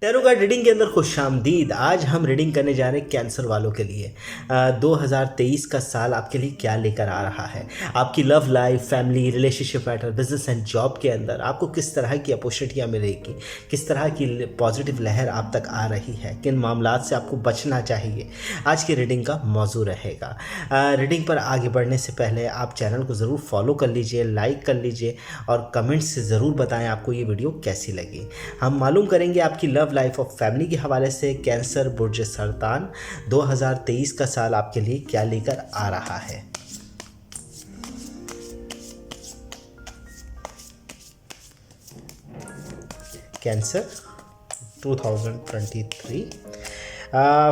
Tarot card reading के अंदर खुशामदीद। आज हम रीडिंग करने जा रहे हैं कैंसर वालों के लिए। 2023 का साल आपके लिए क्या लेकर आ रहा है। आपकी love life, family, relationship matter, business and job के अंदर आपको किस तरह की अपॉर्चुनिटियाँ मिलेगी, किस तरह की पॉजिटिव लहर आप तक आ रही है, किन मामलात से आपको बचना चाहिए, आज की रीडिंग का मौजू रहेगा। रीडिंग पर आगे बढ़ने से पहले आप चैनल को ज़रूर फॉलो कर लीजिए, लाइक कर लीजिए और कमेंट से ज़रूर बताएं आपको ये वीडियो कैसी लगी। हम मालूम करेंगे आपकी लव लाइफ और फैमिली के हवाले से कैंसर बुर्ज सरतान 2023 का साल आपके लिए क्या लेकर आ रहा है। कैंसर 2023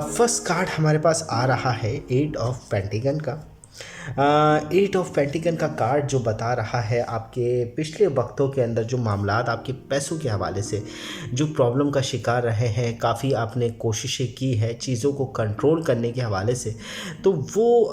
फर्स्ट कार्ड हमारे पास आ रहा है 8 ऑफ पेंटिकल का। 8 ऑफ पेंटिकल का कार्ड जो बता रहा है आपके पिछले वक्तों के अंदर जो मामलात आपके पैसों के हवाले से जो प्रॉब्लम का शिकार रहे हैं, काफ़ी आपने कोशिशें की है चीज़ों को कंट्रोल करने के हवाले से, तो वो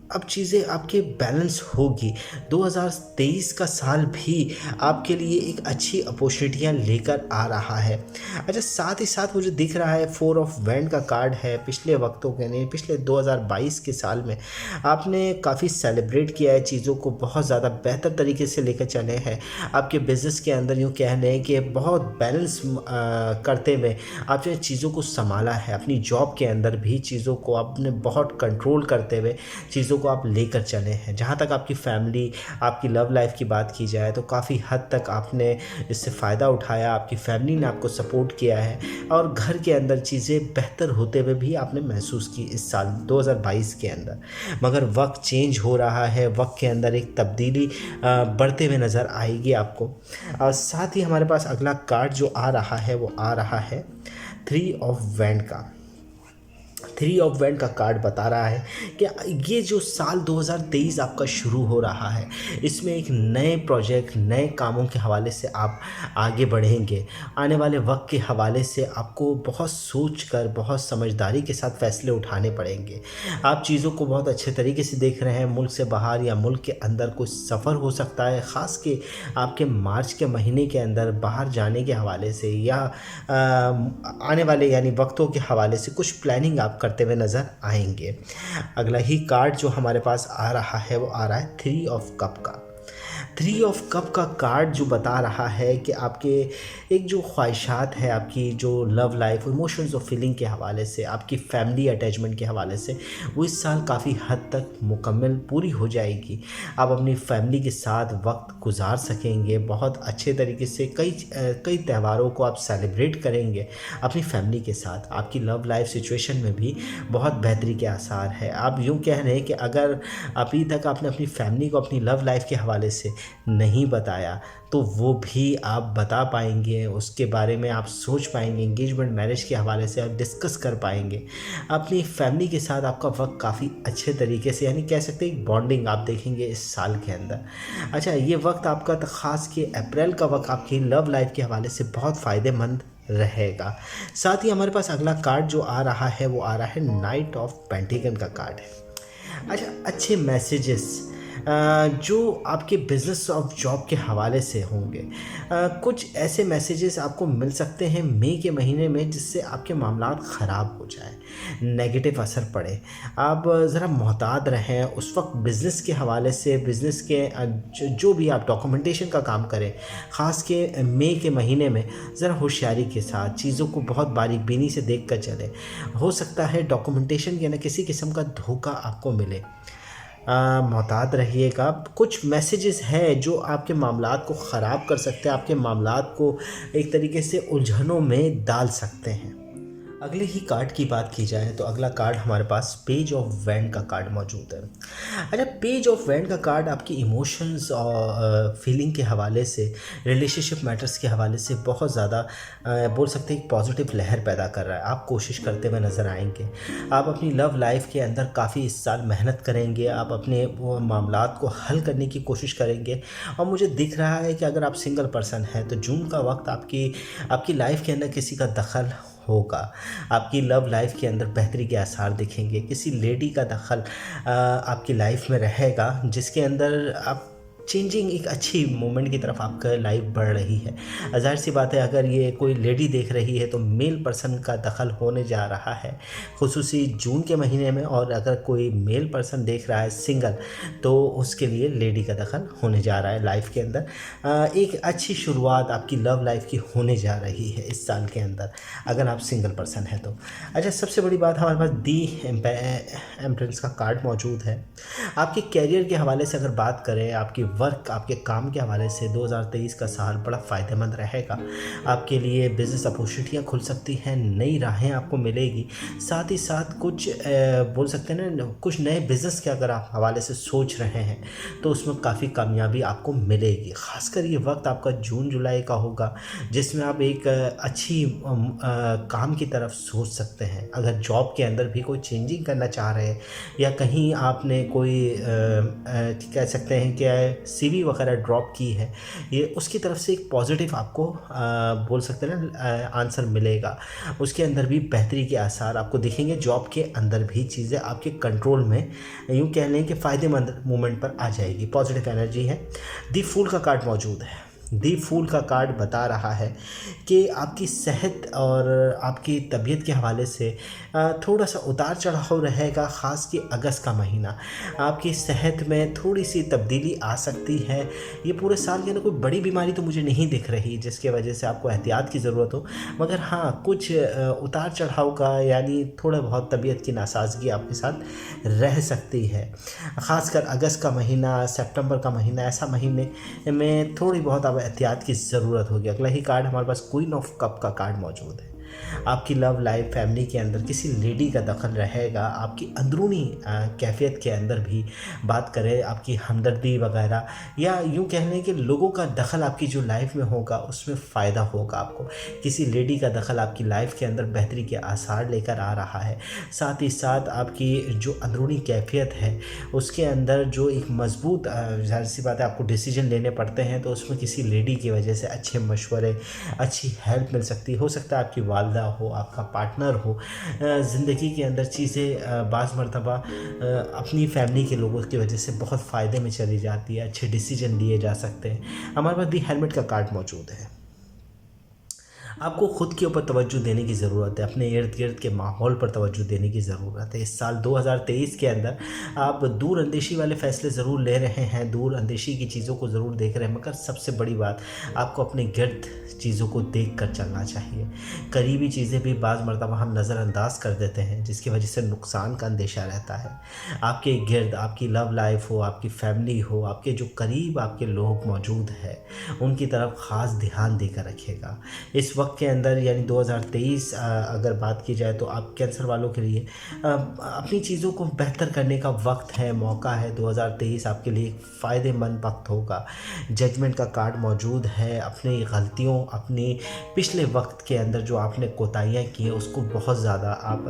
अब चीज़ें आपके बैलेंस होगी। 2023 का साल भी आपके लिए एक अच्छी अपॉर्चुनिटियाँ लेकर आ रहा है। अच्छा, साथ ही साथ मुझे दिख रहा है 4 ऑफ वैंड का कार्ड है। पिछले वक्तों के नहीं, पिछले 2022 के साल में आपने काफ़ी सेलिब्रेट किया है, चीज़ों को बहुत ज़्यादा बेहतर तरीके से लेकर चले हैं। आपके बिज़नेस के अंदर यूँ कह लें कि बहुत बैलेंस करते हुए आपने चीज़ों को संभाला है। अपनी जॉब के अंदर भी चीज़ों को आपने बहुत कंट्रोल करते हुए चीज़ों को आप लेकर चले हैं। जहाँ तक आपकी फैमिली, आपकी लव लाइफ की बात की जाए तो काफ़ी हद तक आपने इससे फ़ायदा उठाया, आपकी फैमिली ने आपको सपोर्ट किया है और घर के अंदर चीज़ें बेहतर होते हुए भी आपने महसूस की इस साल 2022 के अंदर। मगर वक्त चेंज हो रहा है, वक्त के अंदर एक तब्दीली बढ़ते हुए नज़र आएगी आपको। और साथ ही हमारे पास अगला कार्ड जो आ रहा है वो आ रहा है 3 ऑफ वैंड का। 3 ऑफ वैंड का कार्ड बता रहा है कि ये जो साल 2023 आपका शुरू हो रहा है, इसमें एक नए प्रोजेक्ट, नए कामों के हवाले से आप आगे बढ़ेंगे। आने वाले वक्त के हवाले से आपको बहुत सोचकर, बहुत समझदारी के साथ फैसले उठाने पड़ेंगे। आप चीज़ों को बहुत अच्छे तरीके से देख रहे हैं। मुल्क से बाहर या मुल्क के अंदर कुछ सफ़र हो सकता है, ख़ास के आपके मार्च के महीने के अंदर बाहर जाने के हवाले से या आने वाले यानी वक्तों के हवाले से कुछ प्लानिंग आप करते हुए नज़र आएंगे। अगला ही कार्ड जो हमारे पास आ रहा है वो आ रहा है 3 ऑफ कप का। 3 ऑफ कप का कार्ड जो बता रहा है कि आपके एक जो ख्वाहिशात है, आपकी जो लव लाइफ, इमोशंस और फीलिंग के हवाले से, आपकी फैमिली अटैचमेंट के हवाले से, वो इस साल काफ़ी हद तक मुकम्मल पूरी हो जाएगी। आप अपनी फैमिली के साथ वक्त गुजार सकेंगे, बहुत अच्छे तरीके से कई त्यौहारों को आप सेलिब्रेट करेंगे अपनी फैमिली के साथ। आपकी लव लाइफ सिचुएशन में भी बहुत बेहतरी के आसार है। आप यूँ कह रहे हैं कि अगर अभी तक आपने अपनी फैमिली को अपनी लव लाइफ के हवाले से नहीं बताया तो वो भी आप बता पाएंगे, उसके बारे में आप सोच पाएंगे, एंगेजमेंट मैरिज के हवाले से आप डिस्कस कर पाएंगे। अपनी फैमिली के साथ आपका वक्त काफ़ी अच्छे तरीके से, यानी कह सकते हैं बॉन्डिंग आप देखेंगे इस साल के अंदर। अच्छा, ये वक्त आपका तो ख़ास के अप्रैल का वक्त आपकी लव लाइफ के हवाले से बहुत फ़ायदेमंद रहेगा। साथ ही हमारे पास अगला कार्ड जो आ रहा है वो आ रहा है नाइट ऑफ पेंटिकल का कार्ड है। अच्छा, अच्छे मैसेजेस जो आपके बिज़नेस और जॉब के हवाले से होंगे। कुछ ऐसे मैसेजेस आपको मिल सकते हैं मई के महीने में जिससे आपके मामलात ख़राब हो जाए, नेगेटिव असर पड़े। आप ज़रा मोहतात रहें उस वक्त बिज़नेस के हवाले से। बिज़नेस के जो भी आप डॉक्यूमेंटेशन का काम करें, ख़ास के मई के महीने में ज़रा होशियारी के साथ चीज़ों को बहुत बारीक बीनी से देख कर चलें। हो सकता है डॉक्यूमेंटेशन के ना किसी किस्म का धोखा आपको मिले। मोहतात रहिएगा। कुछ मैसेजेस हैं जो आपके मामलात को ख़राब कर सकते हैं, आपके मामलात को एक तरीके से उलझनों में डाल सकते हैं। अगले ही कार्ड की बात की जाए तो अगला कार्ड हमारे पास पेज ऑफ वैंड का कार्ड मौजूद है। अच्छा, पेज ऑफ वैंड का कार्ड आपकी इमोशंस और फीलिंग के हवाले से, रिलेशनशिप मैटर्स के हवाले से बहुत ज़्यादा बोल सकते हैं एक पॉजिटिव लहर पैदा कर रहा है। आप कोशिश करते हुए नज़र आएंगे। आप अपनी लव लाइफ के अंदर काफ़ी इस साल मेहनत करेंगे, आप अपने वो मामलात को हल करने की कोशिश करेंगे। और मुझे दिख रहा है कि अगर आप सिंगल पर्सन हैं तो जून का वक्त आपकी लाइफ के अंदर किसी का दखल होगा। आपकी लव लाइफ के अंदर बेहतरी के आसार दिखेंगे। किसी लेडी का दखल आपकी लाइफ में रहेगा जिसके अंदर आप चेंजिंग एक अच्छी मूवमेंट की तरफ आपका लाइफ बढ़ रही है। ज़ाहिर सी बात है, अगर ये कोई लेडी देख रही है तो मेल पर्सन का दखल होने जा रहा है, खुसूसी जून के महीने में। और अगर कोई मेल पर्सन देख रहा है सिंगल, तो उसके लिए लेडी का दखल होने जा रहा है लाइफ के अंदर। एक अच्छी शुरुआत आपकी लव लाइफ की होने जा रही है इस साल के अंदर, अगर आप सिंगल पर्सन है तो। अच्छा, सबसे बड़ी बात, हमारे पास दी एम्प्रेस का कार्ड मौजूद है। आपके कैरियर के हवाले से अगर बात करें, आपकी वर्क, आपके काम के हवाले से 2023 का साल बड़ा फ़ायदेमंद रहेगा। आपके लिए बिज़नेस अपॉर्चुनिटियाँ खुल सकती हैं, नई राहें आपको मिलेगी। साथ ही साथ कुछ बोल सकते हैं ना, कुछ नए बिज़नेस के अगर आप हवाले से सोच रहे हैं तो उसमें काफ़ी कामयाबी आपको मिलेगी। ख़ासकर ये वक्त आपका जून जुलाई का होगा, जिसमें आप एक अच्छी काम की तरफ सोच सकते हैं। अगर जॉब के अंदर भी कोई चेंजिंग करना चाह रहे हैं, या कहीं आपने कोई कह सकते हैं कि सीवी वगैरह ड्रॉप की है, ये उसकी तरफ से एक पॉजिटिव आपको बोल सकते हैं ना आंसर मिलेगा। उसके अंदर भी बेहतरी के आसार आपको दिखेंगे। जॉब के अंदर भी चीज़ें आपके कंट्रोल में, यूँ कह लें कि फ़ायदेमंद मूवमेंट पर आ जाएगी। पॉजिटिव एनर्जी है। दी फूल का कार्ड मौजूद है। दी फूल का कार्ड बता रहा है कि आपकी सेहत और आपकी तबीयत के हवाले से थोड़ा सा उतार चढ़ाव रहेगा। ख़ास कि अगस्त का महीना आपकी सेहत में थोड़ी सी तब्दीली आ सकती है। ये पूरे साल के अंदर कोई बड़ी बीमारी तो मुझे नहीं दिख रही जिसके वजह से आपको एहतियात की ज़रूरत हो, मगर हाँ, कुछ उतार चढ़ाव का, यानी थोड़ा बहुत तबीयत की नासाजगी आपके साथ रह सकती है। ख़ासकर अगस्त का महीना, सितंबर का महीना, ऐसा महीने में थोड़ी बहुत एहतियात की ज़रूरत होगी। अगला ही कार्ड हमारे पास क्वीन ऑफ कप का कार्ड मौजूद है। आपकी लव लाइफ, फैमिली के अंदर किसी लेडी का दखल रहेगा। आपकी अंदरूनी कैफियत के अंदर भी बात करें, आपकी हमदर्दी वगैरह, या यूँ कह लें कि लोगों का दखल आपकी जो लाइफ में होगा उसमें फ़ायदा होगा आपको। किसी लेडी का दखल आपकी लाइफ के अंदर बेहतरी के आसार लेकर आ रहा है। साथ ही साथ आपकी जो अंदरूनी कैफियत है उसके अंदर जो एक मजबूत, ज़ाहिर सी बात है, आपको डिसीजन लेने पड़ते हैं, तो उसमें किसी लेडी की वजह से अच्छे मशवरे, अच्छी हेल्प मिल सकती हो सकता है आपकी वालदा हो, आपका पार्टनर हो। ज़िंदगी के अंदर चीज़ें बाज़ मरतबा अपनी फैमिली के लोगों की वजह से बहुत फ़ायदे में चली जाती है, अच्छे डिसीजन लिए जा सकते हैं। हमारे पास दी हेलमेट का कार्ड मौजूद है। आपको ख़ुद के ऊपर तवज्जो देने की ज़रूरत है, अपने इर्द गिर्द के माहौल पर तवज्जो देने की ज़रूरत है। इस साल 2023 के अंदर आप दूर अंदेशी वाले फ़ैसले ज़रूर ले रहे हैं, दूर अंदेशी की चीज़ों को ज़रूर देख रहे हैं, मगर सबसे बड़ी बात, आपको अपने गिर्द चीज़ों को देख कर चलना चाहिए। करीबी चीज़ें भी बाज़ मरतबा हम नज़रअंदाज कर देते हैं, जिसकी वजह से नुकसान का अंदेशा रहता है। आपके गिर्द आपकी लव लाइफ हो, आपकी फैमिली हो, आपके जो करीब आपके लोग मौजूद हैं, उनकी तरफ ख़ास ध्यान देकर रखिएगा। इस वक्त के अंदर, यानी 2023 अगर बात की जाए तो आप कैंसर वालों के लिए अपनी चीज़ों को बेहतर करने का वक्त है, मौका है। 2023 आपके लिए एक फ़ायदेमंद वक्त होगा। जजमेंट का कार्ड मौजूद है। अपनी गलतियों, अपनी पिछले वक्त के अंदर जो आपने कोताहियाँ की हैं, उसको बहुत ज़्यादा आप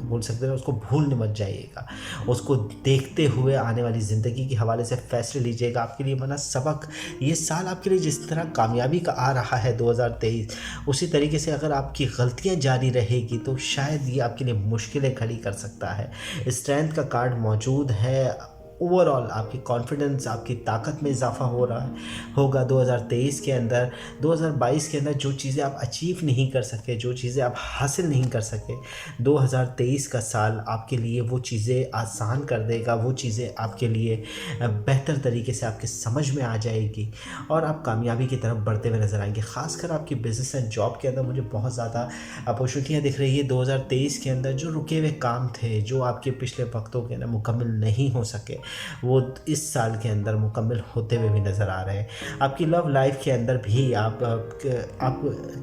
बोल सकते हैं, उसको भूलने मत जाइएगा। उसको देखते हुए आने वाली ज़िंदगी के हवाले से फ़ैसले लीजिएगा। आपके लिए बना सबक, ये साल आपके लिए जिस तरह कामयाबी का आ रहा है 2023, उसी तरीके से अगर आपकी गलतियां जारी रहेगी तो शायद ये आपके लिए मुश्किलें खड़ी कर सकता है। स्ट्रेंथ का कार्ड मौजूद है। ओवरऑल आपकी कॉन्फिडेंस, आपकी ताकत में इजाफा हो रहा होगा 2023 के अंदर। 2022 के अंदर जो चीज़ें आप अचीव नहीं कर सके, जो चीज़ें आप हासिल नहीं कर सके, 2023 का साल आपके लिए वो चीज़ें आसान कर देगा। वो चीज़ें आपके लिए बेहतर तरीके से आपके समझ में आ जाएगी और आप कामयाबी की तरफ बढ़ते हुए नज़र आएंगे। ख़ासकर आपकी बिज़नेस एंड जॉब के अंदर मुझे बहुत ज़्यादा अपॉर्चुनिटियाँ दिख रही है 2023 के अंदर। जो रुके हुए काम थे, जो आपके पिछले वक्तों के अंदर मुकम्मल नहीं हो सके, वो इस साल के अंदर मुकम्मल होते हुए भी नज़र आ रहे हैं। आपकी लव लाइफ के अंदर भी आप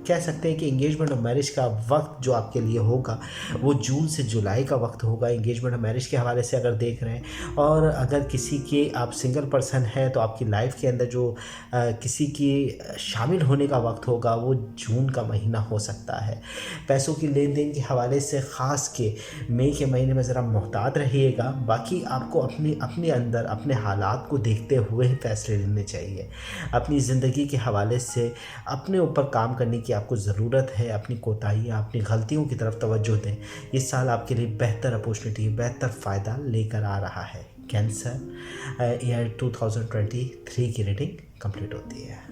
कह सकते हैं कि इंगेजमेंट और मैरिज का वक्त जो आपके लिए होगा वो जून से जुलाई का वक्त होगा। इंगेजमेंट और मैरिज के हवाले से अगर देख रहे हैं, और अगर किसी के आप सिंगल पर्सन हैं तो आपकी लाइफ के अंदर जो किसी की शामिल होने का वक्त होगा वो जून का महीना हो सकता है। पैसों की लेन देन के हवाले से ख़ास के मई के महीने में ज़रा मोहतात रहिएगा। बाकी आपको अपने अंदर अपने हालात को देखते हुए फ़ैसले लेने चाहिए। अपनी ज़िंदगी के हवाले से अपने ऊपर काम करने की आपको ज़रूरत है। अपनी कोताहियाँ, अपनी गलतियों की तरफ तवज्जो दें। इस साल आपके लिए बेहतर अपॉर्चुनिटी, बेहतर फ़ायदा लेकर आ रहा है। कैंसर ईयर 2023 की रीडिंग कंप्लीट होती है।